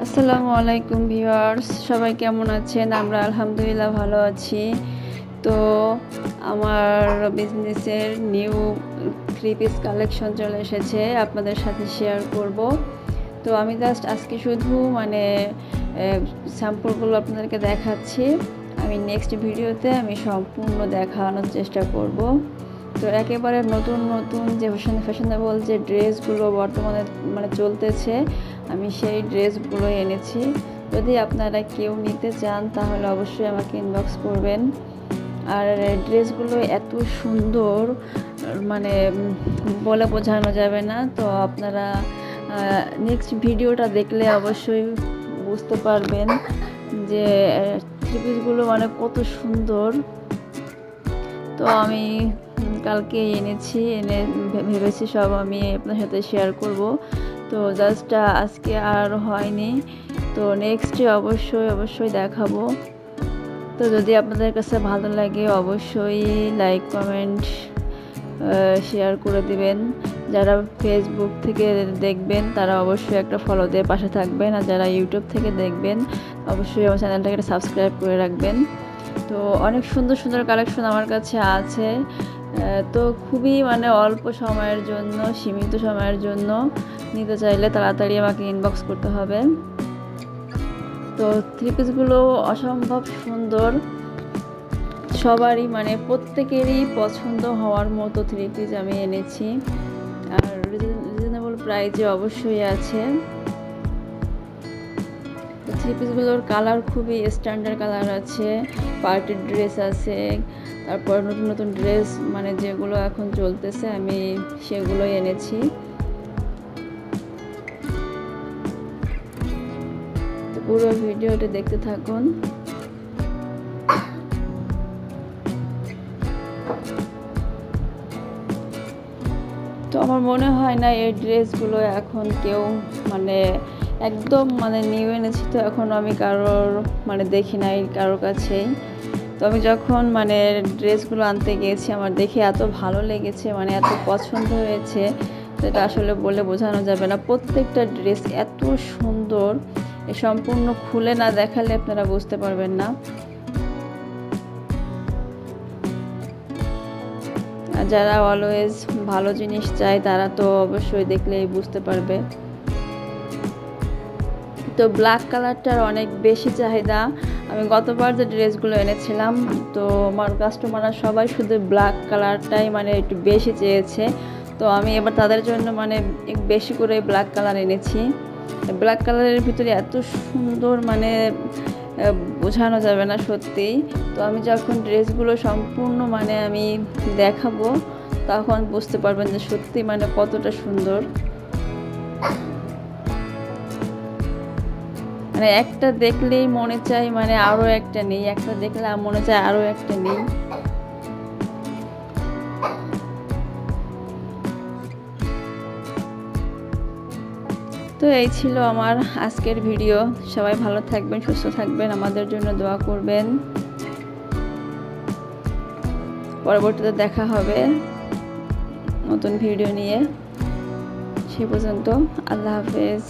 আসসালামু আলাইকুম ভিউয়ার্স, সবাই কেমন আছেন? আমরা আলহামদুলিল্লাহ ভালো আছি। তো আমার বিজনেসের নিউ 3 পিস কালেকশন চলে এসেছে, আপনাদের সাথে শেয়ার করব। তো আমি জাস্ট আজকে শুধু স্যাম্পলগুলো আপনাদেরকে দেখাচ্ছি। আমি নেক্সট ভিডিওতে আমি সম্পূর্ণ দেখানোর চেষ্টা করব। তো একেবারে নতুন নতুন যে ফ্যাশনেবল যে ড্রেসগুলো বর্তমানে চলতেছে, আমি সেই ড্রেসগুলো এনেছি। যদি আপনারা কেউ নিতে চান তাহলে অবশ্যই আমাকে ইনবক্স করবেন। আর ড্রেসগুলো এত সুন্দর, বলে বোঝানো যাবে না। তো আপনারা নেক্সট ভিডিওটা দেখলে অবশ্যই বুঝতে পারবেন যে থ্রি পিসগুলো কত সুন্দর। তো আমি কালকে এনেছি, এনে ভেবেছি সব আমি আপনার সাথে শেয়ার করব। তো জাস্ট আজকে আর হয়নি, তো নেক্সটে অবশ্যই দেখাবো। তো যদি আপনাদের কাছে ভালো লাগে অবশ্যই লাইক কমেন্ট শেয়ার করে দিবেন। যারা ফেসবুক থেকে দেখবেন তারা অবশ্যই একটা ফলো দিয়ে পাশে থাকবেন, আর যারা ইউটিউব থেকে দেখবেন অবশ্যই আমার চ্যানেলটাকে সাবস্ক্রাইব করে রাখবেন। তো অনেক সুন্দর সুন্দর কালেকশন আমার কাছে আছে। তো খুবই অল্প সময়ের জন্য, সীমিত সময়ের জন্য নিতে চাইলে তাড়াতাড়ি আমাকে ইনবক্স করতে হবে। তো থ্রি পিসগুলো অসম্ভব সুন্দর, সবারই প্রত্যেকেরই পছন্দ হওয়ার মতো থ্রি পিস আমি এনেছি। আর রিজনেবল প্রাইসে অবশ্যই আছে। থ্রি পিসগুলোর কালার খুবই স্ট্যান্ডার্ড কালার আছে, পার্টির ড্রেস আছে, তারপর নতুন নতুন ড্রেস যেগুলো এখন চলতেছে আমি সেগুলোই এনেছি। তো পুরো ভিডিওটি দেখতে থাকুন। তো আমার মনে হয় না এই ড্রেসগুলো এখন কেউ একদম নিউ এনেছি, তো এখন আমি কারোর দেখি নাই কারোর কাছেই। তো আমি যখন ড্রেসগুলো আনতে গিয়েছি আমার দেখে এত ভালো লেগেছে, এত পছন্দ হয়েছে, তো এটা আসলে বলে বোঝানো যাবে না। প্রত্যেকটা ড্রেস এত সুন্দর, সম্পূর্ণ খুলে না দেখালে আপনারা বুঝতে পারবেন না। যারা অলওয়েজ ভালো জিনিস চায় তারা তো অবশ্যই দেখলেই বুঝতে পারবে। তো ব্ল্যাক কালারটার অনেক বেশি চাহিদা। আমি গতবার যে ড্রেসগুলো এনেছিলাম, তো আমার কাস্টমাররা সবাই শুধু ব্ল্যাক কালারটাই একটু বেশি চেয়েছে। তো আমি এবার তাদের জন্য বেশি করে ব্ল্যাক কালার এনেছি। ব্ল্যাক কালারের ভিতরে এত সুন্দর বোঝানো যাবে না সত্যি। তো আমি যখন ড্রেসগুলো সম্পূর্ণ আমি দেখাবো তখন বুঝতে পারবেন যে সত্যি কতটা সুন্দর। একটা দেখলেই মনে চাই আরো একটা নেই, একটা দেখলে মনে চায় আরো একটা নেই। তো এই ছিল আমার আজকের ভিডিও। সবাই ভালো থাকবেন, সুস্থ থাকবেন, আমাদের জন্য দোয়া করবেন। পরবর্তীতে দেখা হবে নতুন ভিডিও নিয়ে। সে পর্যন্ত আল্লাহ হাফেজ।